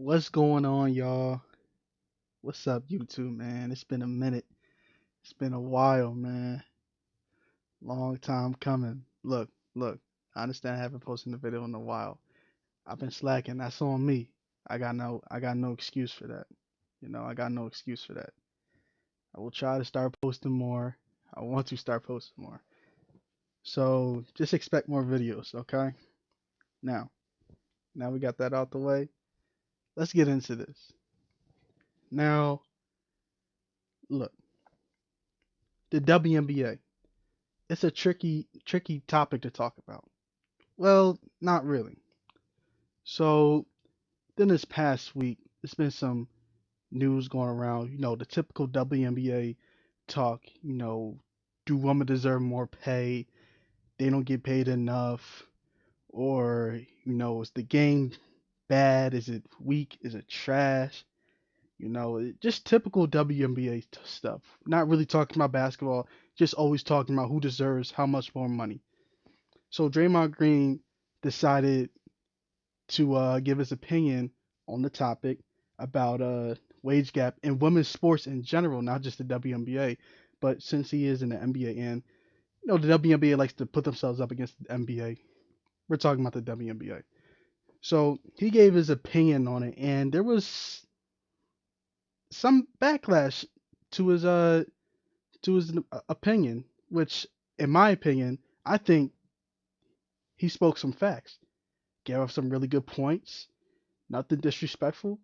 What's going on, y'all? What's up, YouTube, man? It's been a minute. It's been a while, man. Long time coming. Look. I understand I haven't posted a video in a while. I've been slacking. That's on me. I got no excuse for that. I got no excuse for that. I will try to start posting more. I want to start posting more. So just expect more videos, okay? Now, now we got that out the way. Let's get into this. Now, look, the WNBA. It's a tricky topic to talk about. Well, not really. So then this past week, there's been some news going around. The typical WNBA talk. Do women deserve more pay? They don't get paid enough, or is the game bad? Is it weak? Is it trash? Just typical WNBA stuff. Not really talking about basketball, just always talking about who deserves how much more money. So Draymond Green decided to give his opinion on the topic about wage gap in women's sports in general, not just the WNBA. But since he is in the NBA and the WNBA likes to put themselves up against the NBA, we're talking about the WNBA. So he gave his opinion on it, and there was some backlash to his opinion, which, in my opinion, I think he spoke some facts, gave up some really good points. Nothing disrespectful,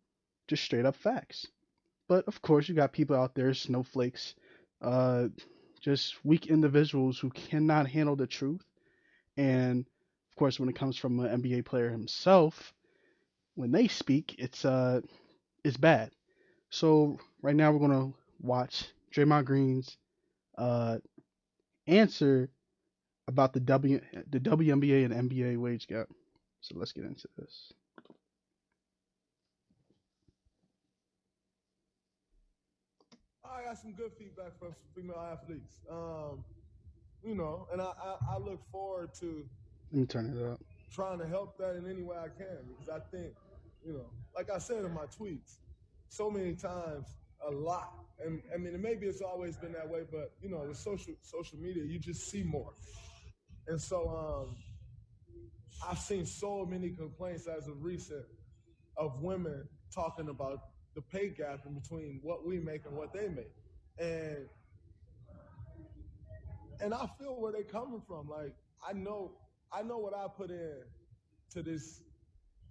just straight up facts. But of course, you got people out there, snowflakes, uh, just weak individuals who cannot handle the truth. And of course, when it comes from an NBA player himself, when they speak, it's bad. So right now, we're gonna watch Draymond Green's uh, answer about the WNBA and NBA wage gap. So let's get into this. I got some good feedback from some female athletes. And I look forward to Let me turn it up. trying to help that in any way I can because I think, like I said in my tweets, so many times, a lot. And I mean, maybe it's always been that way, but with social media, you just see more. And so I've seen so many complaints as of recent of women talking about the pay gap in between what we make and what they make. And and I feel where they're coming from. Like I know what I put in to this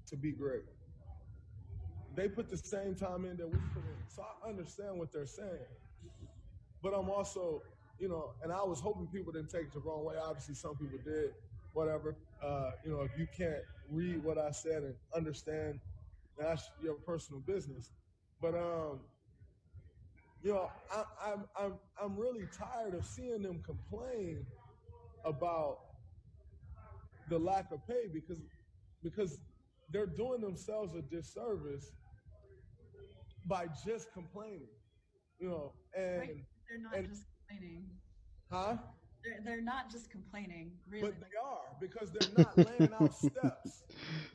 to be great. They put the same time in that we put in. So I understand what they're saying. But I'm also, and I was hoping people didn't take it the wrong way. Obviously some people did, whatever. If you can't read what I said and understand, that's your personal business. But I'm really tired of seeing them complain about the lack of pay because they're doing themselves a disservice by just complaining, Right. and They're not and just complaining. huh? They're not just complaining, really. But they are because they're not laying out steps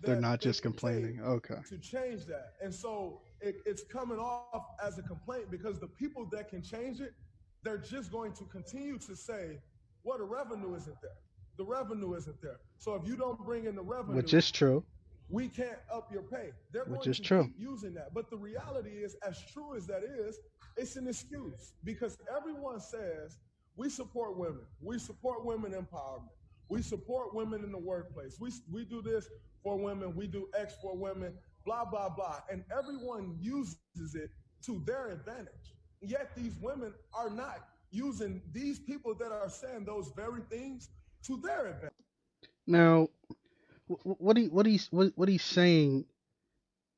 They're that not they just can take complaining. Okay. to change that. And so it's coming off as a complaint because the people that can change it, they're just going to continue to say, well, the revenue isn't there. The revenue isn't there. So if you don't bring in the Which revenue, is true. we can't up your pay. They're Which going is to true. keep using that. But the reality is, as true as that is, it's an excuse because everyone says we support women. We support women empowerment. We support women in the workplace. We do this for women. We do X for women, blah, blah, blah. And everyone uses it to their advantage. Yet these women are not using these people that are saying those very things to their advantage. Now, what he's saying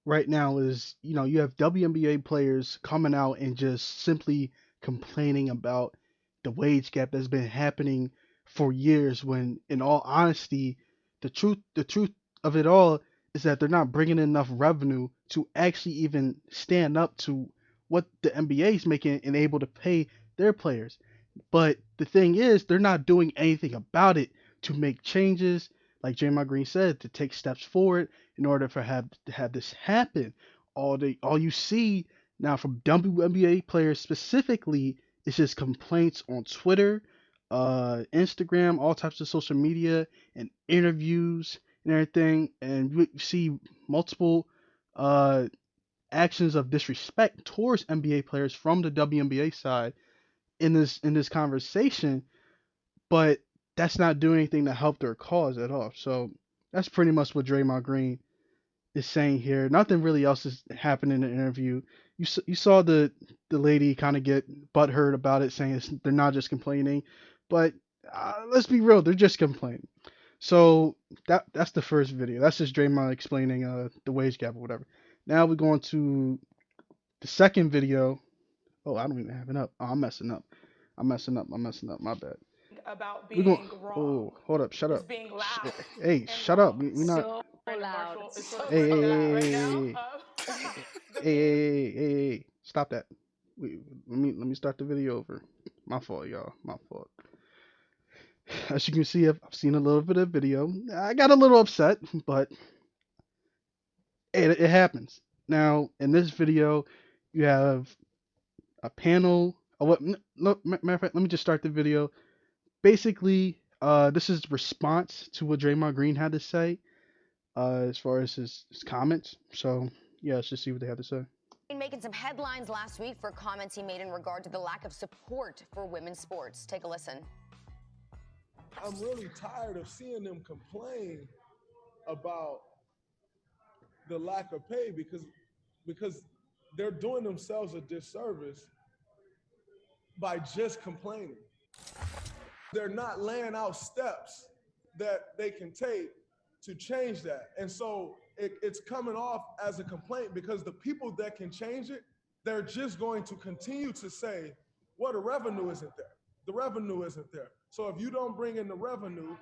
right now is, you have WNBA players coming out and just simply complaining about the wage gap that's been happening for years. When, in all honesty, the truth of it all is that they're not bringing in enough revenue to actually even stand up to what the NBA is making and able to pay their players. But the thing is, they're not doing anything about it to make changes, like Draymond Green said, to take steps forward in order to have this happen. all you see now from WNBA players specifically is just complaints on Twitter, Instagram, all types of social media, and interviews and everything. And we see multiple uh, actions of disrespect towards NBA players from the WNBA side in this conversation, but that's not doing anything to help their cause at all. So that's pretty much what Draymond Green is saying here. Nothing really else is happening in the interview. You saw the lady kind of get butthurt about it, saying they're not just complaining, but let's be real, they're just complaining. So that's the first video. That's just Draymond explaining the wage gap or whatever. Now we're going to the second video. Oh, I don't even have it up. Oh, I'm messing up. I'm messing up. I'm messing up. My bad. About We're going. being wrong, Oh, hold up. Shut is up. being loud Hey, and shut up. wrong. We not. So Brandon loud. Marshall is So, sort of Hey, so bringing hey, that loud. right hey, now. The hey, being hey, hey, hey. Stop that. Let me start the video over. My fault, y'all. My fault. As you can see, I've seen a little bit of video. I got a little upset, but it happens. Now, in this video, you have a panel. Oh, what? No, matter of fact, let me just start the video. Basically, this is the response to what Draymond Green had to say, as far as his comments. So, yeah, let's just see what they have to say. Making some headlines last week for comments he made in regard to the lack of support for women's sports. Take a listen. I'm really tired of seeing them complain about the lack of pay because they're doing themselves a disservice by just complaining. They're not laying out steps that they can take to change that. And so it's coming off as a complaint because the people that can change it, they're just going to continue to say, well, the revenue isn't there. The revenue isn't there. So if you don't bring in the revenue,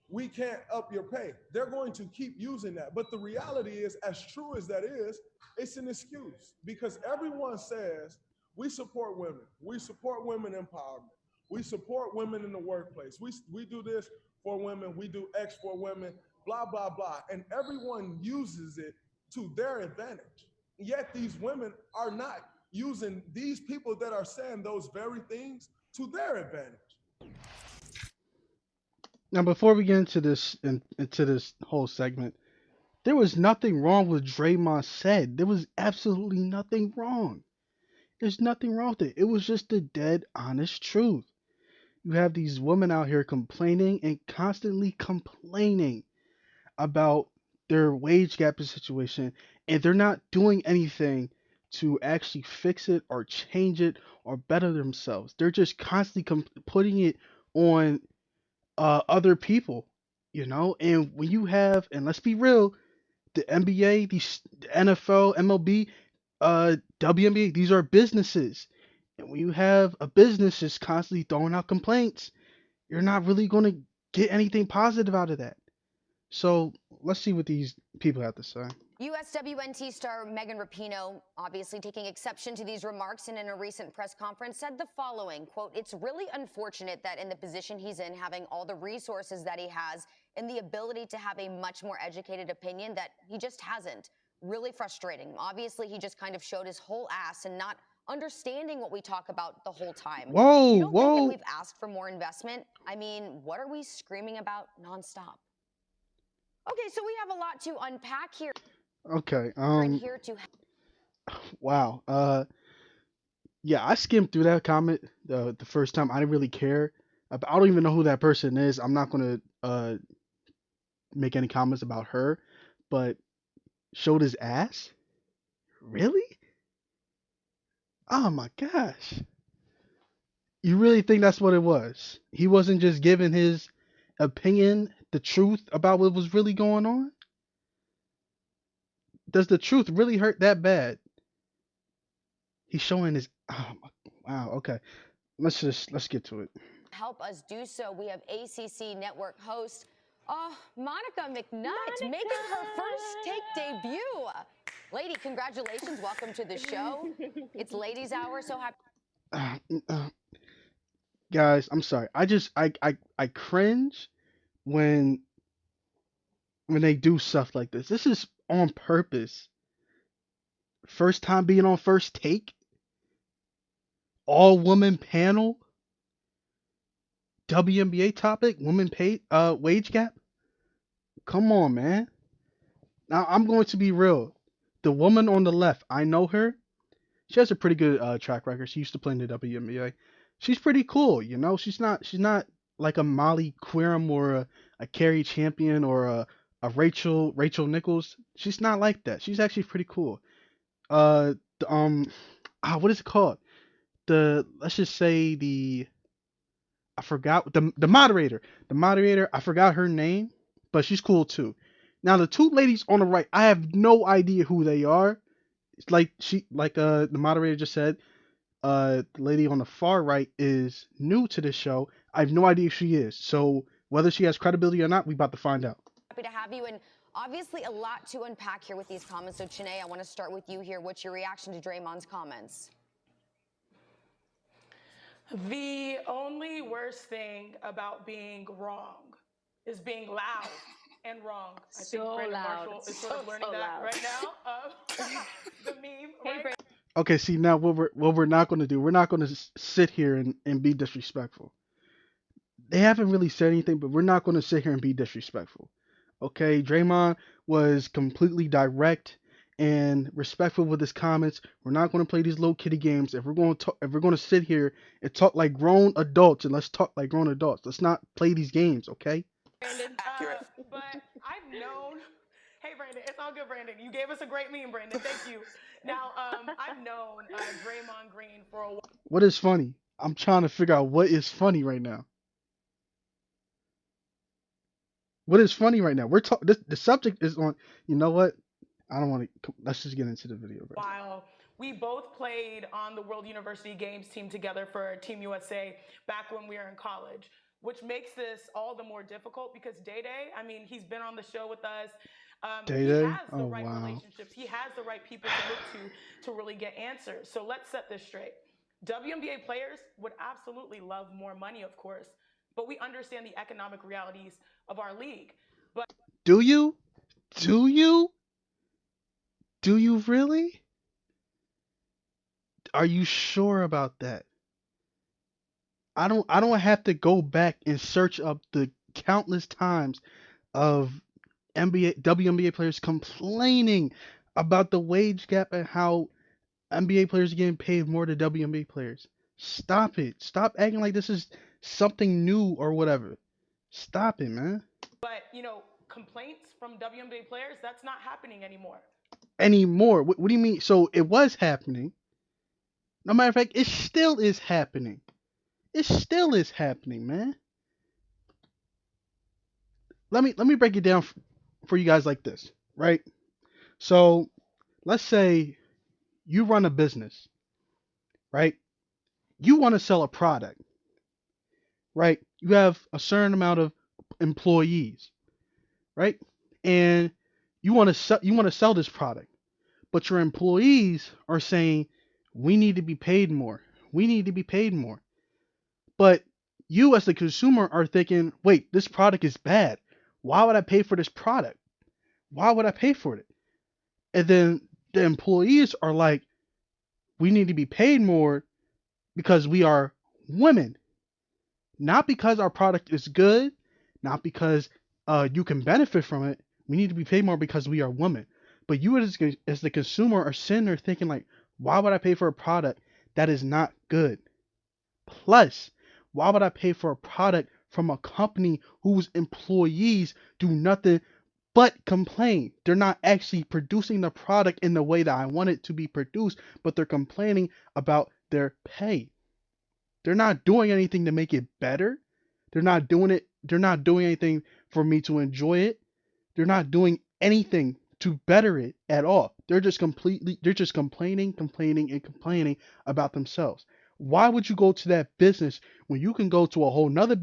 we can't up your pay. They're going to keep using that. But the reality is, as true as that is, it's an excuse because everyone says, we support women. We support women empowerment. We support women in the workplace. We do this for women. We do X for women, blah, blah, blah. And everyone uses it to their advantage. Yet these women are not using these people that are saying those very things to their advantage. Now, before we get into into this whole segment, there was nothing wrong with Draymond said. There was absolutely nothing wrong. There's nothing wrong with it. It was just the dead honest truth. You have these women out here complaining and constantly complaining about their wage gap situation, and they're not doing anything to actually fix it or change it or better themselves. They're just constantly putting it on other people, you know. And when you have, and let's be real, the NBA, the NFL, MLB, WNBA, these are businesses. And when you have a business that's constantly throwing out complaints, you're not really going to get anything positive out of that. So let's see what these people have to say. USWNT star Megan Rapinoe, obviously taking exception to these remarks, and in a recent press conference said the following, quote, "It's really unfortunate that in the position he's in, having all the resources that he has and the ability to have a much more educated opinion, that he just hasn't. Really frustrating. Obviously, he just kind of showed his whole ass and not understanding what we talk about the whole time. Whoa, You don't think that whoa. we've asked for more investment? I mean, what are we screaming about nonstop?" Okay, so we have a lot to unpack here. Okay. Here to Wow. Yeah, I skimmed through that comment the first time. I didn't really care. I don't even know who that person is. I'm not gonna make any comments about her, but showed his ass? Really? Oh my gosh. You really think that's what it was? He wasn't just giving his opinion, the truth about what was really going on? Does the truth really hurt that bad? He's showing his. Oh my, wow. Okay. Let's get to it. help us do so, we have ACC network host, Monica McNutt, making her first take debut. Lady, congratulations. Welcome to the show. It's Ladies Hour. So happy. Guys, I'm sorry. I cringe when they do stuff like this. This is on purpose. First time being on First Take, all woman panel, WNBA topic, women pay wage gap. Come on, man. Now I'm going to be real. The woman on the left, I know her. She has a pretty good track record. She used to play in the WNBA. She's pretty cool, you know. She's not like a Molly Querim or a Carrie Champion or a Rachel Nichols. She's not like that. She's actually pretty cool. The, what is it called? The let's just say the I forgot the moderator. The moderator, I forgot her name, but she's cool too. Now the two ladies on the right, I have no idea who they are. It's like the moderator just said, the lady on the far right is new to this show. I have no idea who she is. So whether she has credibility or not, we about to find out. Happy to have you, and obviously a lot to unpack here with these comments. So Chanae, I want to start with you here. What's your reaction to Draymond's comments? The only worst thing about being wrong is being loud and wrong. I think Brandon Marshall is sort of learning that right now. The meme, right? Okay, see now what we're not going to do. We're not going to sit here and be disrespectful. They haven't really said anything, but we're not going to sit here and be disrespectful. Okay, Draymond was completely direct and respectful with his comments. We're not going to play these little kitty games. If we're going to sit here and talk like grown adults, and let's talk like grown adults. Let's not play these games, okay? Brandon, but I've known. Hey, Brandon, it's all good, Brandon. You gave us a great meme, Brandon. Thank you. Now, I've known Draymond Green for a while. What is funny? I'm trying to figure out what is funny right now. What is funny right now? We're talking. The subject is on. You know what? I don't want to. Let's just get into the video. Bro. While we both played on the World University Games team together for Team USA back when we were in college, which makes this all the more difficult because Day Day, I mean, he's been on the show with us. He has the right relationships. He has the right people to look to really get answers. So let's set this straight. WNBA players would absolutely love more money, of course, but we understand the economic realities of our league. But do you? Do you? Do you really? Are you sure about that? I don't have to go back and search up the countless times of WNBA players complaining about the wage gap and how NBA players are getting paid more than WNBA players. Stop it. Stop acting like this is something new or whatever. Stop it, man. But, complaints from WNBA players, that's not happening anymore. What do you mean? So it was happening. No matter of fact, it still is happening. It still is happening, man. Let me break it down for you guys like this, right? So let's say you run a business, right? You want to sell a product, right? You have a certain amount of employees, right? And you want to sell this product, but your employees are saying we need to be paid more. We need to be paid more. But you as the consumer are thinking, wait, this product is bad. Why would I pay for this product? Why would I pay for it? And then the employees are like, we need to be paid more because we are women. Not because our product is good, not because you can benefit from it. We need to be paid more because we are women. But you as the consumer are sitting there thinking like, why would I pay for a product that is not good? Plus, why would I pay for a product from a company whose employees do nothing but complain? They're not actually producing the product in the way that I want it to be produced, but they're complaining about their pay. They're not doing anything to make it better. They're not doing anything for me to enjoy it. They're not doing anything to better it at all. They're just complaining about themselves. Why would you go to that business when you can go to a whole nother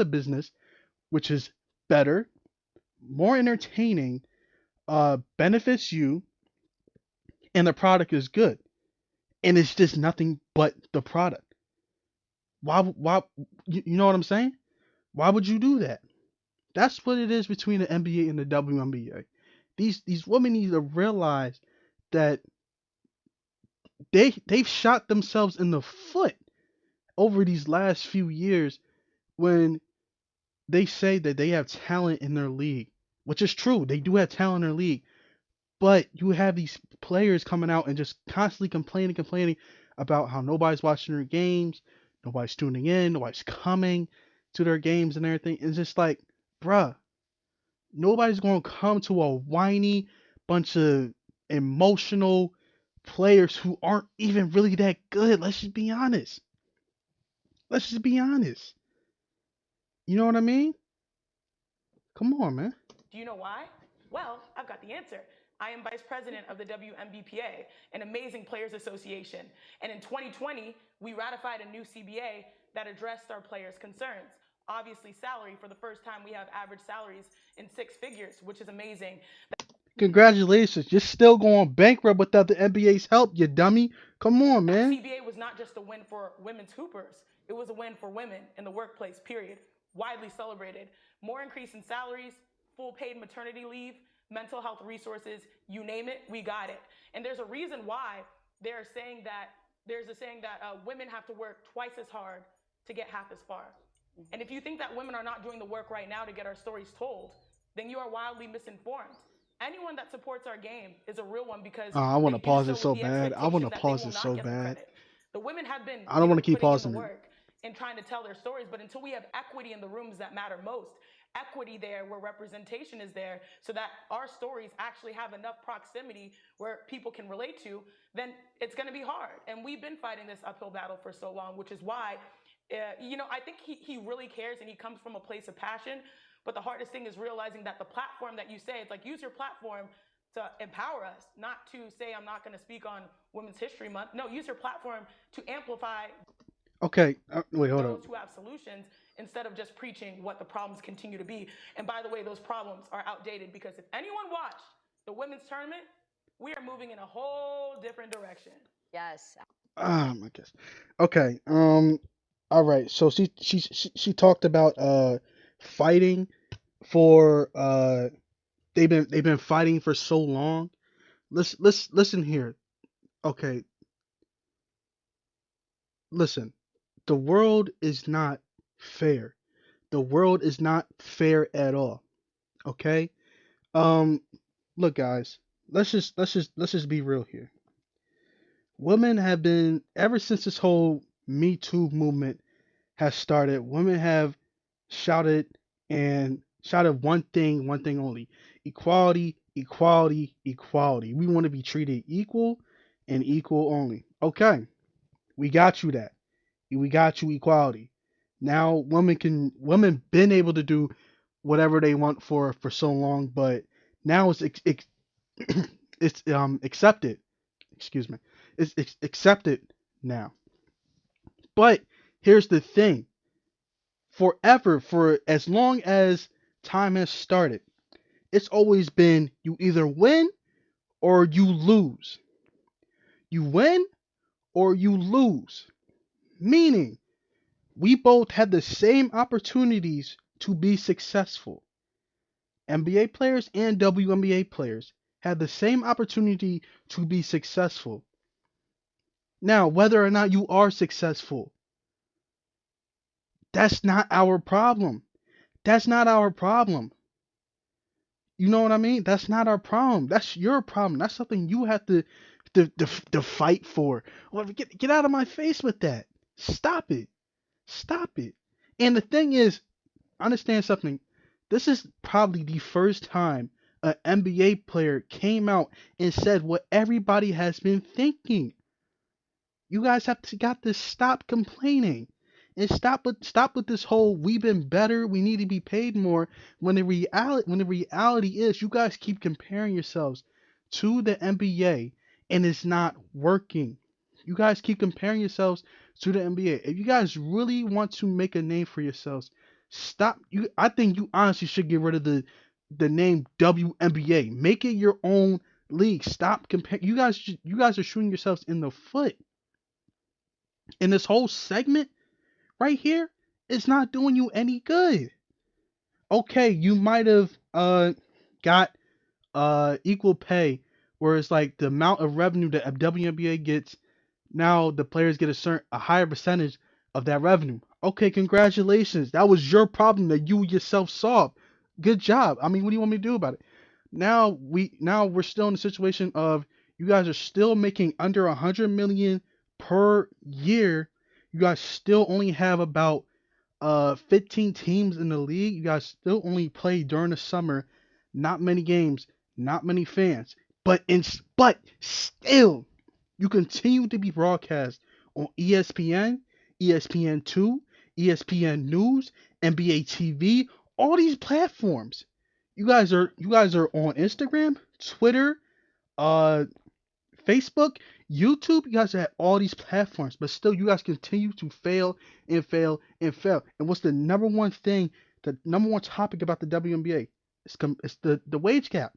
business, which is better, more entertaining, benefits you, and the product is good, and it's just nothing but the product? Why? You know what I'm saying? Why would you do that? That's what it is between the NBA and the WNBA. These women need to realize that they've shot themselves in the foot over these last few years when they say that they have talent in their league, which is true. They do have talent in their league, but you have these players coming out and just constantly complaining about how nobody's watching their games, nobody's tuning in, nobody's coming to their games and everything. It's just like, bruh, nobody's gonna come to a whiny bunch of emotional players who aren't even really that good. Let's just be honest. Let's just be honest. You know what I mean? Come on, man. Do you know why? Well, I've got the answer. I am vice president of the WNBA, an amazing players association. And in 2020, we ratified a new CBA that addressed our players' concerns. Obviously, salary. For the first time, we have average salaries in six figures, which is amazing. Congratulations. You're still going bankrupt without the NBA's help, you dummy. Come on, That man. CBA was not just a win for women's hoopers, it was a win for women in the workplace, period. Widely celebrated. More increase in salaries, full paid maternity leave, mental health resources, you name it, we got it. And there's a reason why they're saying that there's a saying that women have to work twice as hard to get half as far. And if you think that women are not doing the work right now to get our stories told, then you are wildly misinformed. Anyone that supports our game is a real one because I want they to do pause it so with so the bad. I want expectation to that they pause will it not so get the bad. credit. The women have been, I don't want to keep putting in the pausing it. work and trying to tell their stories, but until we have equity in the rooms that matter most, equity there where representation is there so that our stories actually have enough proximity where people can relate to, then it's going to be hard. And we've been fighting this uphill battle for so long, which is why I think he really cares and he comes from a place of passion. But the hardest thing is realizing that the platform that you say, it's like use your platform to empower us, not to say I'm not going to speak on Women's History Month. No, use your platform to amplify Okay. Wait, hold up. those who have solutions instead of just preaching what the problems continue to be. And by the way, those problems are outdated because if anyone watched the women's tournament, we are moving in a whole different direction. Yes. My gosh. Okay. All right. So she talked about fighting for they've been fighting for so long. Let's listen here. Okay. Listen. The world is not fair. The world is not fair at all. Okay? Um look guys, let's just be real here. Women have been ever since this whole Me Too movement has started, women have shouted and shouted one thing only. Equality, equality, equality. We want to be treated equal and equal only. Okay, we got you that. We got you equality. Now women been able to do whatever they want for so long, but now it's accepted. Excuse me. It's accepted now. But here's the thing. Forever, for as long as time has started, it's always been you either win or you lose. You win or you lose. Meaning, we both had the same opportunities to be successful. NBA players and WNBA players had the same opportunity to be successful. Now, whether or not you are successful, that's not our problem. That's not our problem. You know what I mean? That's not our problem. That's your problem. That's something you have to fight for. Well, get out of my face with that. Stop it. Stop it. And the thing is, understand something. This is probably the first time an NBA player came out and said what everybody has been thinking. You guys have to got to stop complaining and stop with this whole we've been better, we need to be paid more. When the reality is you guys keep comparing yourselves to the NBA and it's not working. You guys keep comparing yourselves to the NBA. If you guys really want to make a name for yourselves, stop. I think you honestly should get rid of the name WNBA. Make it your own league. Stop comparing. You guys are shooting yourselves in the foot. And this whole segment right here is not doing you any good. Okay, you might have got equal pay, where it's like the amount of revenue that a WNBA gets. Now the players get a higher percentage of that revenue. Okay, congratulations. That was your problem that you yourself solved. Good job. I mean, what do you want me to do about it? Now we're still in the situation of you guys are still making under 100 million per year. You guys still only have about 15 teams in the league. You guys still only play during the summer. Not many games, not many fans. But still you continue to be broadcast on ESPN, ESPN2, ESPN News, NBA TV, all these platforms. You guys are on Instagram, Twitter, uh Facebook, YouTube. You guys are at all these platforms, but still you guys continue to fail and fail and fail. And what's the number one thing, the number one topic about the WNBA? It's the wage gap,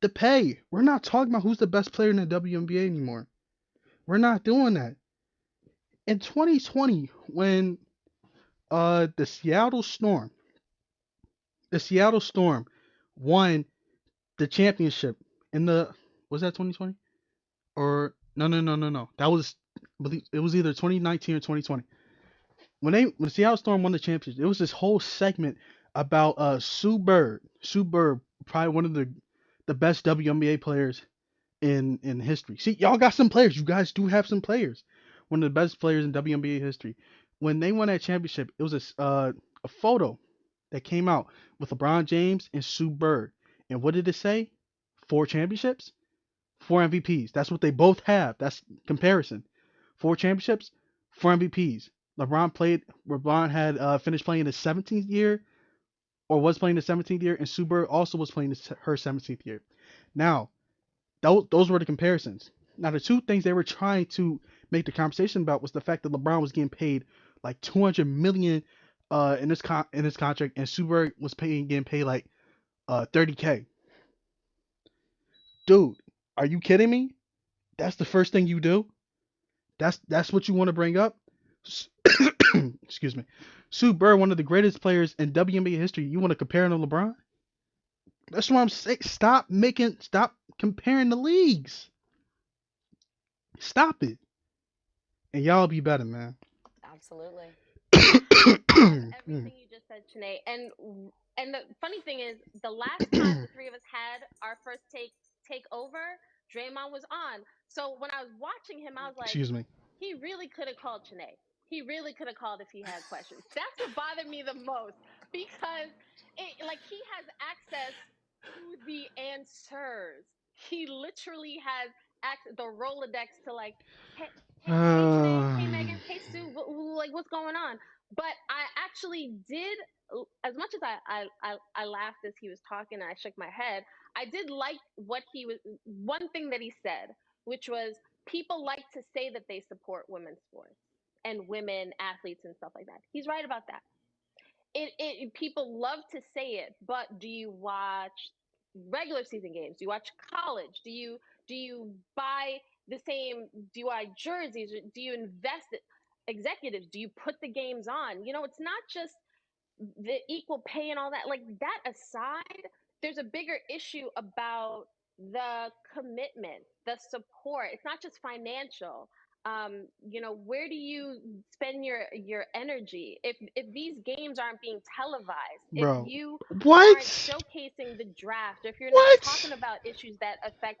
the pay. We're not talking about who's the best player in the WNBA anymore. We're not doing that. In 2020, when the Seattle Storm won the championship in the was that 2020 or no, that was, it was either 2019 or 2020 when the Seattle Storm won the championship. It was this whole segment about Sue Bird, probably one of the best WNBA players in history. See, y'all got some players. You guys do have some players. One of the best players in WNBA history. When they won that championship, it was a photo that came out with LeBron James and Sue Bird. And what did it say? 4 championships, 4 MVPs. That's what they both have. That's comparison. 4 championships, 4 MVPs. LeBron had finished playing his 17th year, or was playing the 17th year, and Sue Bird also was playing her 17th year. Now, those were the comparisons. Now, the two things they were trying to make the conversation about was the fact that LeBron was getting paid like 200 million in this contract, and Sue Bird was getting paid like 30K. Dude, are you kidding me? That's the first thing you do. That's what you want to bring up. Excuse me. Sue Bird, one of the greatest players in WNBA history. You want to compare him to LeBron? That's what I'm saying. Stop comparing the leagues. Stop it. And y'all be better, man. Absolutely. Everything you just said, Chanae. And the funny thing is, the last time the three of us had our first take over, Draymond was on. So when I was watching him, I was like, Excuse me. he really could have called Chanae. He really could have called if he had questions. That's what bothered me the most, because he has access to the answers. He literally has the Rolodex to hey Chanae, hey Megan, hey Sue, what's going on? But I actually did, as much as I laughed as he was talking and I shook my head, I did like one thing that he said, which was, people like to say that they support women's sports and women athletes and stuff like that. He's right about that. People love to say it, but do you watch regular season games? Do you watch college? Do you buy the same? Do you buy jerseys? Do you invest it? Executives, do you put the games on? It's not just the equal pay and all that. Like, that aside, there's a bigger issue about the commitment, the support. It's not just financial. Where do you spend your energy if these games aren't being televised, if Bro. you aren't What? showcasing the draft, if you're not What? talking about issues that affect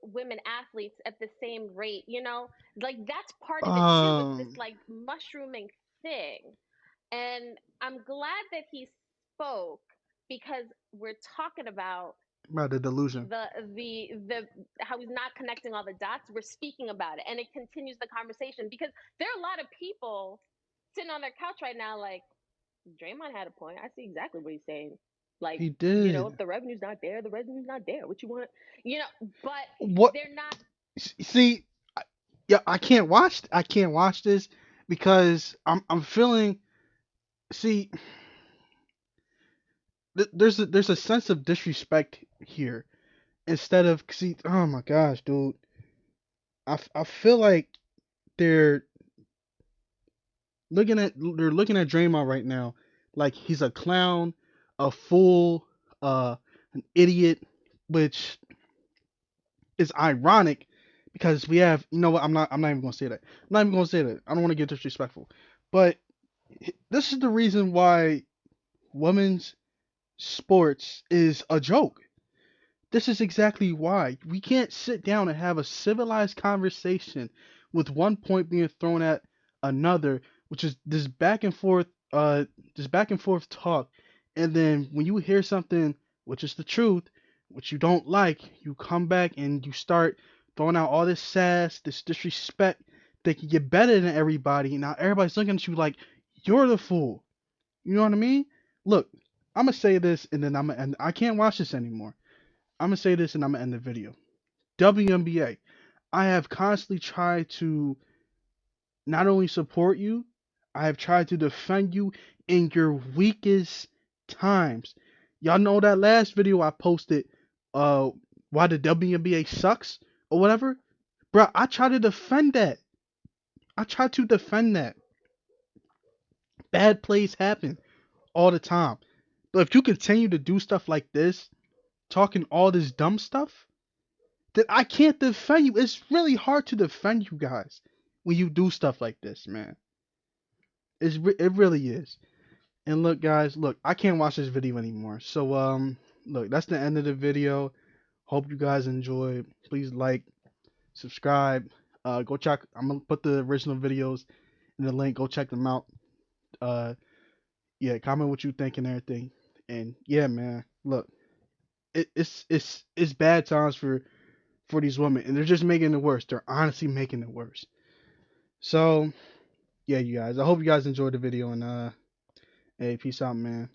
women athletes at the same rate, that's part of it too. It's this mushrooming thing. And I'm glad that he spoke, because we're talking about the delusion. the how he's not connecting all the dots. We're speaking about it, and it continues the conversation, because there are a lot of people sitting on their couch right now like, Draymond had a point. I see exactly what he's saying. Like, He did. if the revenue's not there, the revenue's not there. What you want? But What? they're not. See, yeah, I can't watch this because I'm feeling. See, there's a sense of disrespect here. Instead of, see, oh my gosh, dude, I feel like they're they're looking at Draymond right now like he's a clown, a fool, an idiot, which is ironic because we have, you know what, I'm not even gonna say that. I'm not even gonna say that. I don't want to get disrespectful, but this is the reason why women's sports is a joke. This is exactly why we can't sit down and have a civilized conversation with one point being thrown at another, which is this back and forth talk, and then when you hear something which is the truth, which you don't like, you come back and you start throwing out all this sass, this disrespect, thinking you're better than everybody. Now everybody's looking at you like you're the fool. You know what I mean? Look, I'm gonna say this and then and I can't watch this anymore. I'm gonna say this and I'm gonna end the video. WNBA. I have constantly tried to not only support you, I have tried to defend you in your weakest times. Y'all know that last video I posted, uh, why the WNBA sucks or whatever? Bro, I try to defend that. I try to defend that. Bad plays happen all the time. But if you continue to do stuff like this, talking all this dumb stuff, that I can't defend you. It's really hard to defend you guys when you do stuff like this, man. It really is. And look, guys, look, I can't watch this video anymore. So look, that's the end of the video. Hope you guys enjoyed. Please like, subscribe. Go check. I'm gonna put the original videos in the link. Go check them out. Uh, yeah, comment what you think and everything. And yeah, man, look, it's bad times for these women, and they're just making it worse. They're honestly making it worse. So, yeah, you guys. I hope you guys enjoyed the video, and hey, peace out, man.